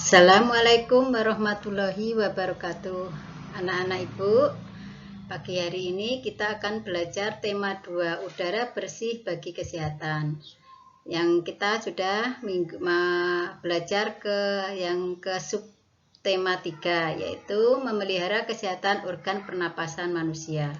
Assalamualaikum warahmatullahi wabarakatuh. Anak-anak Ibu, pagi hari ini kita akan belajar tema 2, udara bersih bagi kesehatan. Yang kita sudah belajar ke sub tema 3, yaitu memelihara kesehatan organ pernapasan manusia.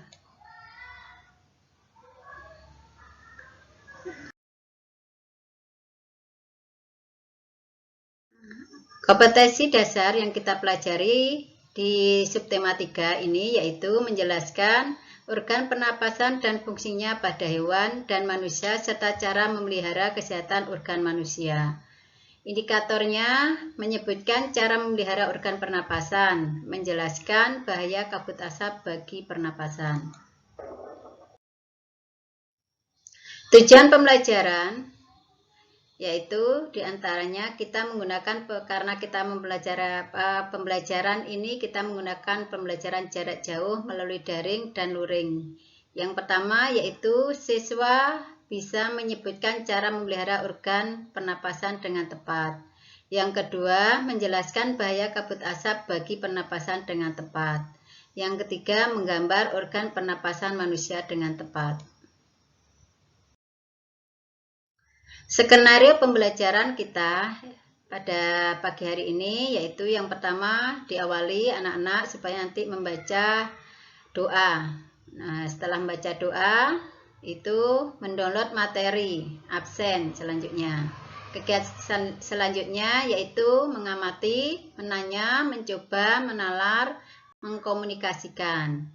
Kompetensi dasar yang kita pelajari di subtema 3 ini yaitu menjelaskan organ pernapasan dan fungsinya pada hewan dan manusia serta cara memelihara kesehatan organ manusia. Indikatornya menyebutkan cara memelihara organ pernapasan, menjelaskan bahaya kabut asap bagi pernapasan. Tujuan pembelajaran yaitu diantaranya kita menggunakan, karena kita pembelajaran ini kita menggunakan pembelajaran jarak jauh melalui daring dan luring. Yang pertama yaitu siswa bisa menyebutkan cara memelihara organ pernapasan dengan tepat. Yang kedua, menjelaskan bahaya kabut asap bagi pernapasan dengan tepat. Yang ketiga, menggambar organ pernapasan manusia dengan tepat. Skenario pembelajaran kita pada pagi hari ini yaitu yang pertama diawali anak-anak supaya nanti membaca doa. Nah, setelah membaca doa itu mendownload materi absen selanjutnya. Kegiatan selanjutnya yaitu mengamati, menanya, mencoba, menalar, mengkomunikasikan.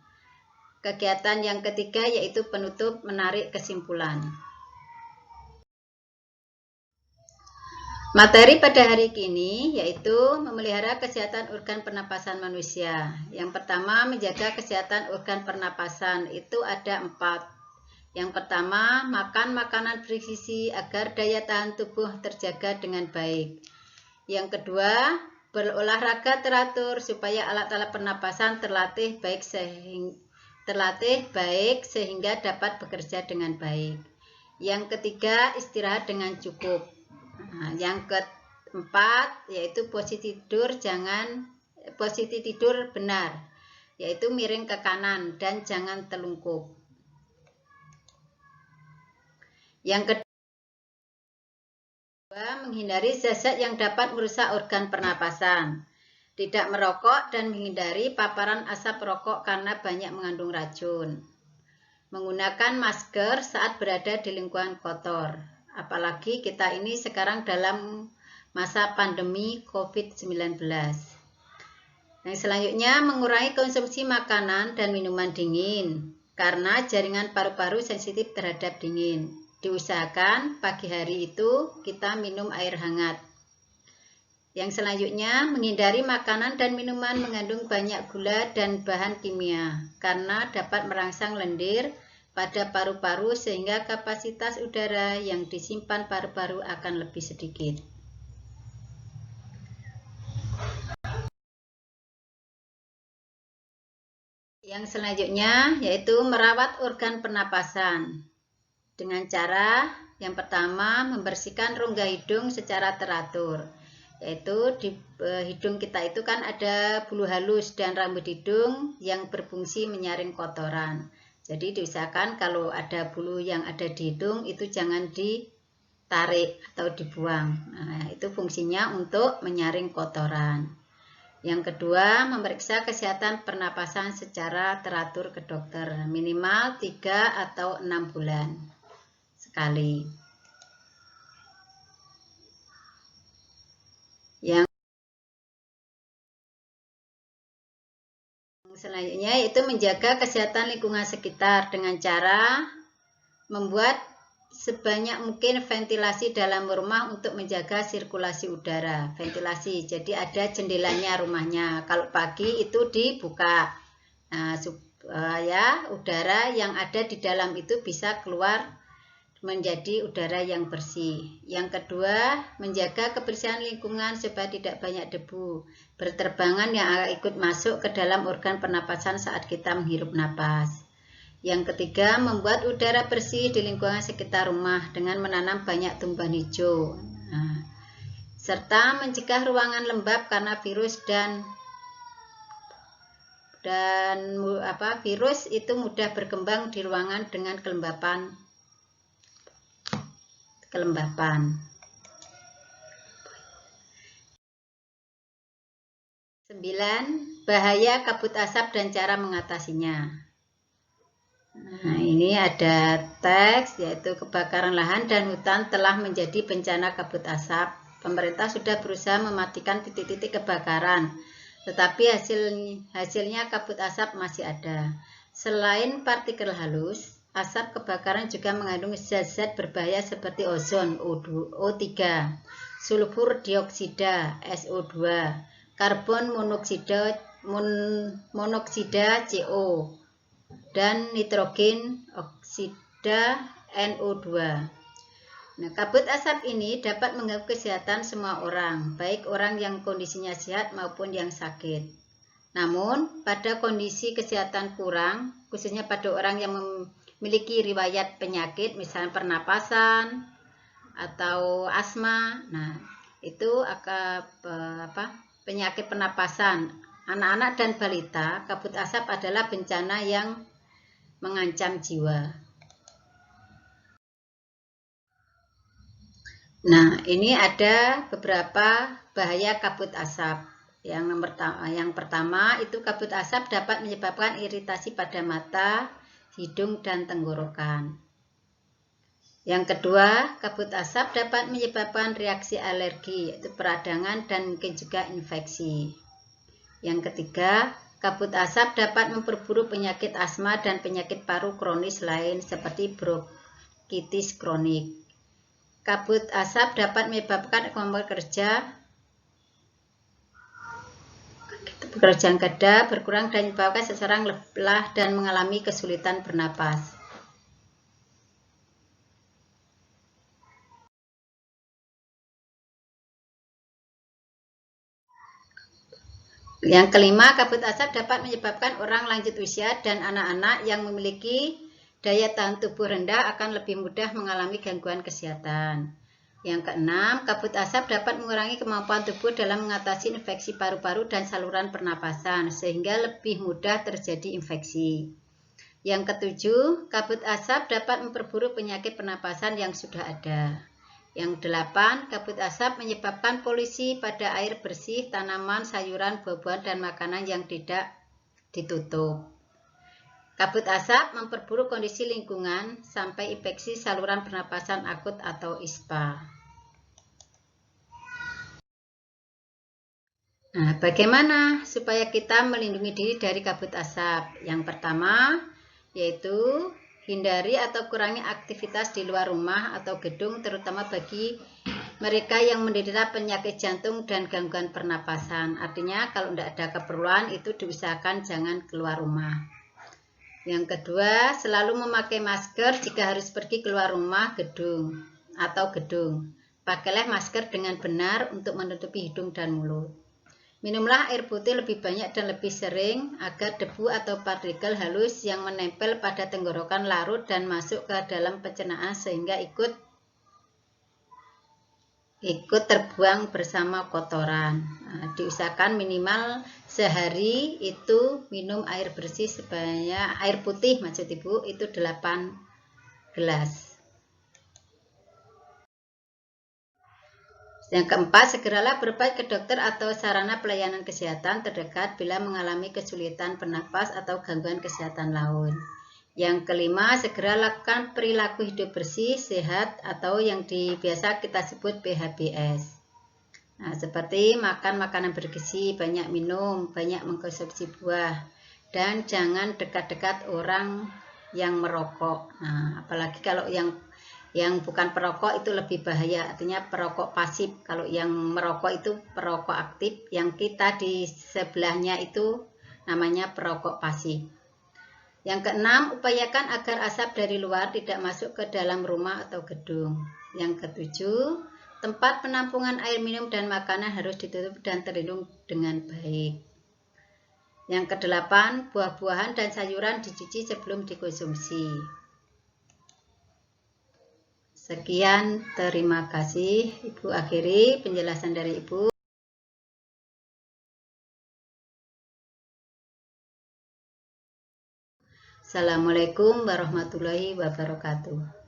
Kegiatan yang ketiga yaitu penutup, menarik kesimpulan. Materi pada hari ini yaitu memelihara kesehatan organ pernapasan manusia. Yang pertama, menjaga kesehatan organ pernapasan, itu ada 4. Yang pertama, makan makanan bergizi agar daya tahan tubuh terjaga dengan baik. Yang kedua, berolahraga teratur supaya alat-alat pernapasan terlatih baik sehingga dapat bekerja dengan baik. Yang ketiga, istirahat dengan cukup. Nah, yang keempat yaitu posisi tidur benar, yaitu miring ke kanan dan jangan telungkup. Yang kedua, menghindari zat-zat yang dapat merusak organ pernapasan. Tidak merokok dan menghindari paparan asap rokok karena banyak mengandung racun. Menggunakan masker saat berada di lingkungan kotor. Apalagi kita ini sekarang dalam masa pandemi COVID-19. Yang selanjutnya, mengurangi konsumsi makanan dan minuman dingin karena jaringan paru-paru sensitif terhadap dingin. Diusahakan pagi hari itu kita minum air hangat. Yang selanjutnya, menghindari makanan dan minuman mengandung banyak gula dan bahan kimia karena dapat merangsang lendir pada paru-paru sehingga kapasitas udara yang disimpan paru-paru akan lebih sedikit. Yang selanjutnya yaitu merawat organ pernapasan dengan cara yang pertama membersihkan rongga hidung secara teratur, yaitu di hidung kita itu kan ada bulu halus dan rambut hidung yang berfungsi menyaring kotoran. Jadi diusahakan kalau ada bulu yang ada di hidung itu jangan ditarik atau dibuang. Nah, itu fungsinya untuk menyaring kotoran. Yang kedua, memeriksa kesehatan pernapasan secara teratur ke dokter, minimal 3 atau 6 bulan sekali. Yang selanjutnya yaitu menjaga kesehatan lingkungan sekitar dengan cara membuat sebanyak mungkin ventilasi dalam rumah untuk menjaga sirkulasi udara. Ventilasi, jadi ada jendelanya rumahnya. Kalau pagi itu dibuka, nah, supaya udara yang ada di dalam itu bisa keluar menjadi udara yang bersih. Yang kedua, menjaga kebersihan lingkungan supaya tidak banyak debu berterbangan yang ikut masuk ke dalam organ pernapasan saat kita menghirup napas. Yang ketiga, membuat udara bersih di lingkungan sekitar rumah dengan menanam banyak tumbuhan hijau. Nah, serta mencegah ruangan lembab karena virus virus itu mudah berkembang di ruangan dengan kelembapan. 9. Bahaya kabut asap dan cara mengatasinya. Nah, ini ada teks, yaitu kebakaran lahan dan hutan telah menjadi bencana kabut asap. Pemerintah sudah berusaha mematikan titik-titik kebakaran, tetapi hasilnya kabut asap masih ada. Selain partikel halus, asap kebakaran juga mengandung zat-zat berbahaya seperti ozon O3, sulfur dioksida SO2, karbon monoksida CO, dan nitrogen oksida NO2. Nah, kabut asap ini dapat mengganggu kesehatan semua orang, baik orang yang kondisinya sehat maupun yang sakit. Namun, pada kondisi kesehatan kurang, khususnya pada orang yang memiliki riwayat penyakit, misalnya pernapasan atau asma, nah itu penyakit pernapasan, anak-anak dan balita, kabut asap adalah bencana yang mengancam jiwa. Nah, ini ada beberapa bahaya kabut asap. Yang pertama itu kabut asap dapat menyebabkan iritasi pada mata, hidung, dan tenggorokan. Yang kedua, kabut asap dapat menyebabkan reaksi alergi, yaitu peradangan dan mungkin juga infeksi. Yang ketiga, kabut asap dapat memperburuk penyakit asma dan penyakit paru kronis lain seperti bronkitis kronik. Kabut asap dapat menyebabkan kemampuan pekerjaan kerja berkurang dan menyebabkan seseorang lelah dan mengalami kesulitan bernapas. Yang kelima, kabut asap dapat menyebabkan orang lanjut usia dan anak-anak yang memiliki daya tahan tubuh rendah akan lebih mudah mengalami gangguan kesehatan. Yang keenam, kabut asap dapat mengurangi kemampuan tubuh dalam mengatasi infeksi paru-paru dan saluran pernapasan, sehingga lebih mudah terjadi infeksi. Yang ketujuh, kabut asap dapat memperburuk penyakit pernapasan yang sudah ada. Yang delapan, kabut asap menyebabkan polusi pada air bersih, tanaman, sayuran, buah-buahan, dan makanan yang tidak ditutup. Kabut asap memperburuk kondisi lingkungan sampai infeksi saluran pernapasan akut atau ISPA. Nah, bagaimana supaya kita melindungi diri dari kabut asap? Yang pertama, yaitu hindari atau kurangi aktivitas di luar rumah atau gedung, terutama bagi mereka yang menderita penyakit jantung dan gangguan pernapasan. Artinya, kalau tidak ada keperluan, itu diusahakan jangan keluar rumah. Yang kedua, selalu memakai masker jika harus pergi keluar rumah, gedung. Pakailah masker dengan benar untuk menutupi hidung dan mulut. Minumlah air putih lebih banyak dan lebih sering agar debu atau partikel halus yang menempel pada tenggorokan larut dan masuk ke dalam pencernaan sehingga ikut terbuang bersama kotoran. Nah, diusahakan minimal sehari itu minum air bersih sebanyak air putih maksud Ibu itu 8 gelas. Yang keempat, segeralah berobat ke dokter atau sarana pelayanan kesehatan terdekat bila mengalami kesulitan bernapas atau gangguan kesehatan lain. Yang kelima, segera lakukan perilaku hidup bersih, sehat, atau yang biasa kita sebut PHBS. Nah, seperti makan makanan bergizi, banyak minum, banyak mengkonsumsi buah, dan jangan dekat-dekat orang yang merokok. Nah, apalagi kalau yang bukan perokok itu lebih bahaya, artinya perokok pasif. Kalau yang merokok itu perokok aktif, yang kita di sebelahnya itu namanya perokok pasif. Yang keenam, upayakan agar asap dari luar tidak masuk ke dalam rumah atau gedung. Yang ketujuh, tempat penampungan air minum dan makanan harus ditutup dan terlindung dengan baik. Yang kedelapan, buah-buahan dan sayuran dicuci sebelum dikonsumsi. Sekian, terima kasih. Ibu akhiri penjelasan dari Ibu. Assalamualaikum warahmatullahi wabarakatuh.